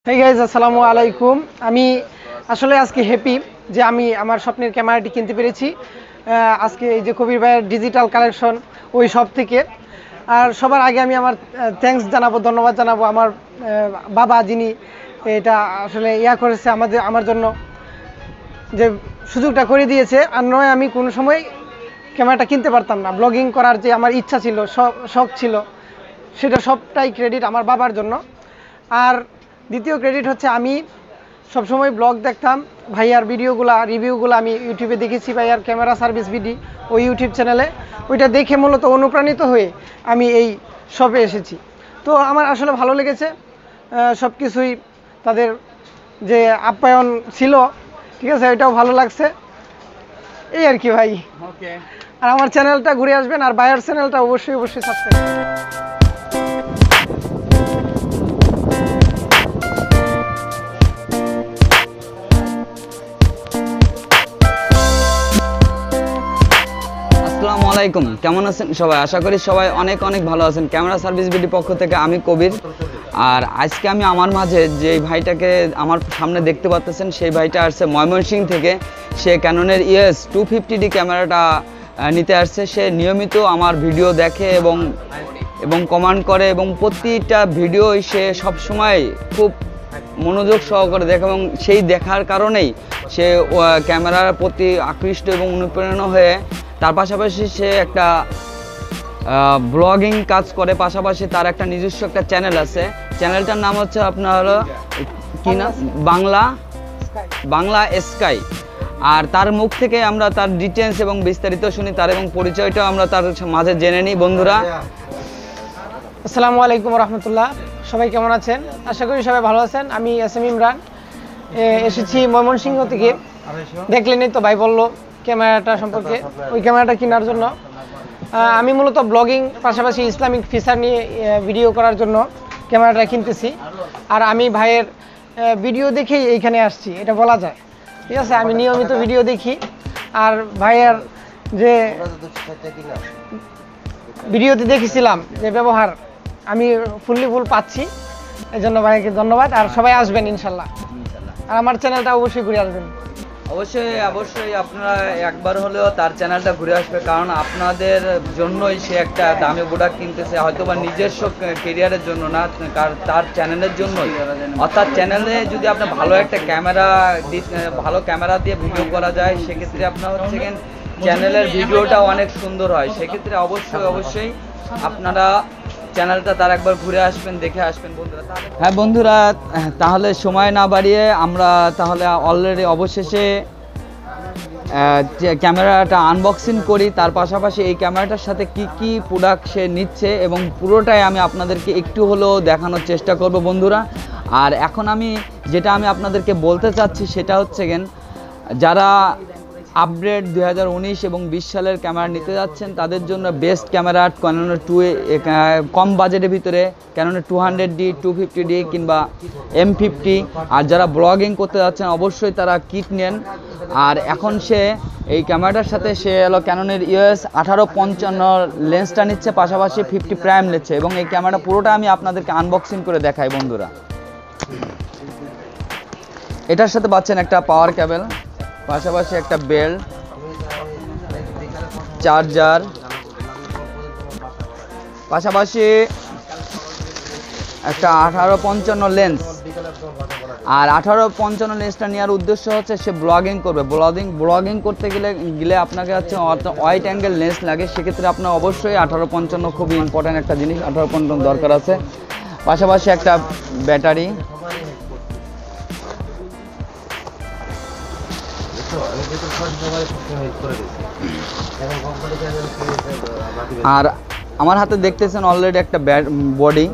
Hey guys, আসসালামু আলাইকুম। আমি আসলে আজকে হ্যাপি যে আমি আমার স্বপ্নের ক্যামেরাটি কিনতে পেরেছি আজকে এই যে কবির ভাইয়ের ডিজিটাল কালেকশন ওই সব থেকে। আর সবার আগে আমি আমার থ্যাঙ্কস জানাবো, ধন্যবাদ জানাবো আমার বাবা, যিনি এটা আসলে করেছে আমার জন্য, যে সুযোগটা করে দিয়েছে। আর নয় আমি কোনো সময় ক্যামেরাটা কিনতে পারতাম না। ব্লগিং করার যে আমার ইচ্ছা ছিল, শখ ছিল, সেটা সবটাই ক্রেডিট আমার বাবার জন্য। আর দ্বিতীয় ক্রেডিট হচ্ছে আমি সবসময় ব্লগ দেখতাম, ভাইয়ার রিভিউগুলো আমি ইউটিউবে দেখেছি, ভাইয়ার ক্যামেরা সার্ভিস ভিডি ওই ইউটিউব চ্যানেলে। ওইটা দেখে মূলত অনুপ্রাণিত হয়ে আমি এই শপে এসেছি। তো আমার আসলে ভালো লেগেছে সব কিছুই, তাদের যে আপ্যায়ন ছিল, ঠিক আছে, ওইটাও ভালো লাগছে, এই আর কি ভাই। ওকে, আর আমার চ্যানেলটা ঘুরে আসবেন, আর ভাইয়ার চ্যানেলটা অবশ্যই সাবস্ক্রাইব। আসসালামু আলাইকুম, কেমন আছেন সবাই? আশা করি সবাই অনেক অনেক ভালো আছেন। ক্যামেরা সার্ভিস বিডি পক্ষ থেকে আমি কবির। আর আজকে আমি আমার মাঝে যে ভাইটাকে আমার সামনে দেখতে পাচ্ছেন, সেই ভাইটা আসছে ময়মনসিংহ থেকে। সে ক্যাননের EOS 250D ক্যামেরাটা নিতে আসছে। সে নিয়মিত আমার ভিডিও দেখে এবং কমেন্ট করে, এবং প্রতিটা ভিডিও সে সবসময় খুব মনোযোগ সহকারে দেখে, এবং সেই দেখার কারণেই সে ক্যামেরার প্রতি আকৃষ্ট এবং অনুপ্রেরণা হয়ে তার পাশাপাশি সে একটা ব্লগিং কাজ করে। পাশাপাশি তার একটা নিজস্ব একটা চ্যানেল আছে। চ্যানেলটার নাম হচ্ছে আপনার হলো কি না, বাংলা স্কাই। আর তার মুখ থেকে আমরা তার ডিটেলস এবং বিস্তারিত শুনি, তার এবং পরিচয়টাও আমরা তার মাঝে জেনে নিই। বন্ধুরা, আসসালামু আলাইকুম রহমতুল্লাহ। সবাই কেমন আছেন? আশা করি সবাই ভালো আছেন। আমি SM ইমরান, এসেছি ময়মনসিংহ থেকে। দেখলেনই তো, ভাই বললো ক্যামেরাটা সম্পর্কে, ওই ক্যামেরাটা কেনার জন্য। আমি মূলত ব্লগিং পাশাপাশি ইসলামিক ফিচার নিয়ে ভিডিও করার জন্য ক্যামেরাটা কিনতেছি। আর আমি ভাইয়ের ভিডিও দেখেই এইখানে আসছি, এটা বলা যায়, ঠিক আছে। আমি নিয়মিত ভিডিও দেখি, আর ভাইয়ের যে ভিডিওতে দেখেছিলাম যে ব্যবহার, আমি ফুল পাচ্ছি। এই জন্য ভাইকে ধন্যবাদ। আর সবাই আসবেন ইনশাল্লাহ, আর আমার চ্যানেলটা অবশ্যই ঘুরে আসবেন। অবশ্যই আপনারা একবার হলেও তার চ্যানেলটা ঘুরে আসবে, কারণ আপনাদের জন্যই সে একটা দামি প্রোডাক্ট কিনতেছে, হয়তো বা নিজস্ব কেরিয়ারের জন্য না, কারণ তার চ্যানেলের জন্যই। অর্থাৎ চ্যানেলে যদি আপনার ভালো একটা ভালো ক্যামেরা দিয়ে ভিডিও করা যায়, সেক্ষেত্রে আপনার হচ্ছে চ্যানেলের ভিডিওটা অনেক সুন্দর হয়। সেক্ষেত্রে অবশ্যই আপনারা চ্যানেলটা তার একবার ঘুরে আসবেন, দেখে আসবেন বন্ধুরা। হ্যাঁ বন্ধুরা, তাহলে সময় না বাড়িয়ে আমরা তাহলে অলরেডি অবশেষে ক্যামেরাটা আনবক্সিং করি। তার পাশাপাশি এই ক্যামেরাটার সাথে কি প্রোডাক্ট সে নিচ্ছে এবং পুরোটাই আমি আপনাদেরকে একটু হলেও দেখানোর চেষ্টা করব বন্ধুরা। আর এখন যেটা আমি আপনাদেরকে বলতে চাচ্ছি সেটা হচ্ছে যারা আপগ্রেড 2019 এবং 20 সালের ক্যামেরা নিতে যাচ্ছেন, তাদের জন্য বেস্ট ক্যামেরা ক্যাননের কম বাজেটের ভিতরে ক্যাননের 200D 250D কিংবা M50। আর যারা ব্লগিং করতে যাচ্ছেন অবশ্যই তারা কিট নেন। আর এখন সে এই ক্যামেরাটার সাথে সে হলো ক্যাননের EOS 1855 লেন্সটা নিচ্ছে, পাশাপাশি 50 প্রাইম নিচ্ছে। এবং এই ক্যামেরাটা পুরোটা আমি আপনাদেরকে আনবক্সিং করে দেখাই বন্ধুরা। এটার সাথে পাচ্ছেন একটা পাওয়ার কেবল, পাশাপাশি একটা বেল্ট, চার্জার, পাশাপাশি একটা 1855 লেন্স। আর 1855 লেন্সটা নেওয়ার উদ্দেশ্য হচ্ছে সে ব্লগিং করবে। ব্লগিং করতে গেলে আপনাকে হচ্ছে ওয়াইড অ্যাঙ্গেল লেন্স লাগে। সেক্ষেত্রে আপনার অবশ্যই 1855 খুবই ইম্পর্ট্যান্ট একটা জিনিস, 1855 দরকার আছে। পাশাপাশি একটা ব্যাটারি, আর আমার হাতে দেখতেছেন অলরেডি একটা বডি।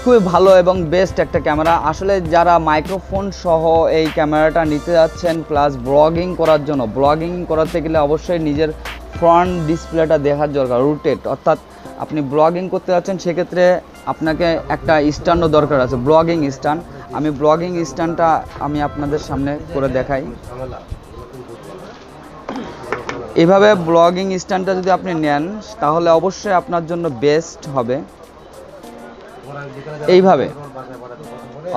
খুবই ভালো এবং বেস্ট একটা ক্যামেরা। আসলে যারা মাইক্রোফোন সহ এই ক্যামেরাটা নিতে যাচ্ছেন, প্লাস ব্লগিং করার জন্য, ব্লগিং করাতে গেলে অবশ্যই নিজের ফ্রন্ট ডিসপ্লেটা দেখার দরকার, রোটেট। অর্থাৎ আপনি ব্লগিং করতে যাচ্ছেন, সেক্ষেত্রে আপনাকে একটা স্ট্যান্ডও দরকার আছে, ব্লগিং স্ট্যান্ড। আমি ব্লগিং স্ট্যান্ডটা আমি আপনাদের সামনে করে দেখাই। এভাবে ব্লগিং স্ট্যান্ডটা যদি আপনি নেন, তাহলে অবশ্যই আপনার জন্য বেস্ট হবে। এইভাবে,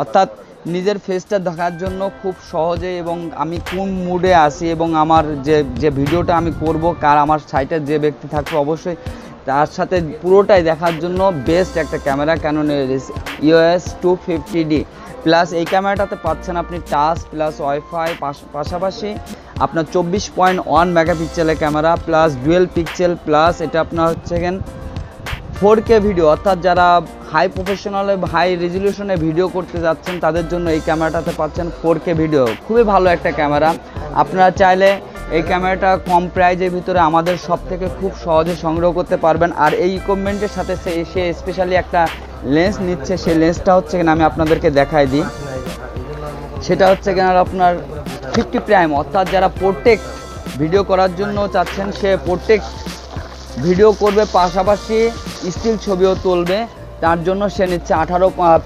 অর্থাৎ নিজের ফেসটা দেখার জন্য খুব সহজে, এবং আমি কোন মুডে আছি এবং আমার যে ভিডিওটা আমি করব, আমার সাইটে যে ব্যক্তি থাকবে অবশ্যই তার সাথে পুরোটাই দেখার জন্য বেস্ট একটা ক্যামেরা ক্যাননের EOS 250D প্লাস। এই ক্যামেরাটাতে পাচ্ছেন আপনি টাচ প্লাস ওয়াইফাই, পাশাপাশি আপনার 24.1 মেগাপিক্সেলের camera plus dual pixel plus. এটা আপনার হচ্ছে 4K ভিডিও, অর্থাৎ যারা হাই প্রফেশনালে হাই রেজলিউশনে ভিডিও করতে যাচ্ছেন তাদের জন্য এই ক্যামেরাটাতে পাচ্ছেন 4K ভিডিও। খুবই ভালো একটা ক্যামেরা। আপনারা চাইলে এই ক্যামেরাটা কম প্রাইজের ভিতরে আমাদের সব থেকে খুব সহজে সংগ্রহ করতে পারবেন। আর এই ইকুইপমেন্টের সাথে সে স্পেশালি একটা লেন্স নিচ্ছে, সেই লেন্সটা হচ্ছে কিনা আমি আপনাদেরকে দেখাই দিই। সেটা হচ্ছে কিনা আপনার 50 প্রাইম, অর্থাৎ যারা পোর্ট্রেট ভিডিও করার জন্য চাচ্ছেন, সে পোর্ট্রেট ভিডিও করবে পাশাপাশি স্টিল ছবিও তুলবে, তার জন্য সে নিচ্ছে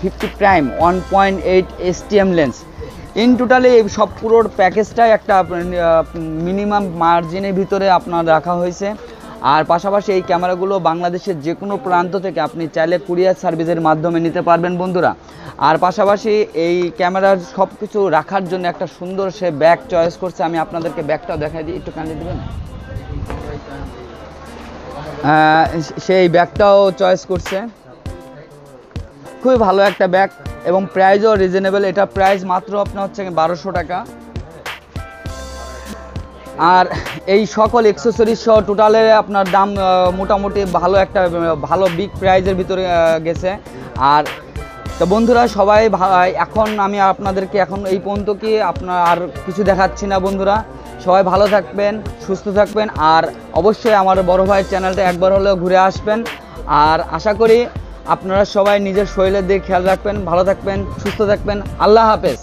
50 prime 1.8 STM lens. In totally এই সব পুরো প্যাকেজটাই একটা মিনিমাম মার্জিনের ভিতরে আপনার রাখা হয়েছে। আর পাশাপাশি এই ক্যামেরাগুলো বাংলাদেশের যে কোনো প্রান্ত থেকে আপনি চাইলে কুরিয়ার সার্ভিসের মাধ্যমে নিতে পারবেন বন্ধুরা। আর পাশাপাশি এই ক্যামেরার সব কিছু রাখার জন্য একটা সুন্দর সে ব্যাগ চয়েস করছে। আমি আপনাদেরকে ব্যাগটাও দেখাই দিই, একটু কানে দেবেন। সেই ব্যাগটাও চয়েস করছে, খুবই ভালো একটা ব্যাগ এবং প্রাইসও রিজনেবল। এটা প্রাইস মাত্র আপনার হচ্ছে 1200 টাকা। আর এই সকল অ্যাকসেসরিজ সহ টোটালে আপনার দাম মোটামুটি ভালো বিগ প্রাইজের ভিতরে গেছে। আর তো বন্ধুরা সবাই এখন আমি আপনাদেরকে এখন এই পর্যন্ত কি আপনার আর কিছু দেখাচ্ছি না বন্ধুরা। সবাই ভালো থাকবেন, সুস্থ থাকবেন, আর অবশ্যই আমার বড় ভাইয়ের চ্যানেলটা একবার হলেও ঘুরে আসবেন। আর আশা করি আপনারা সবাই নিজের শরীরের দিকে খেয়াল রাখবেন, ভালো থাকবেন, সুস্থ থাকবেন। আল্লাহ হাফেজ।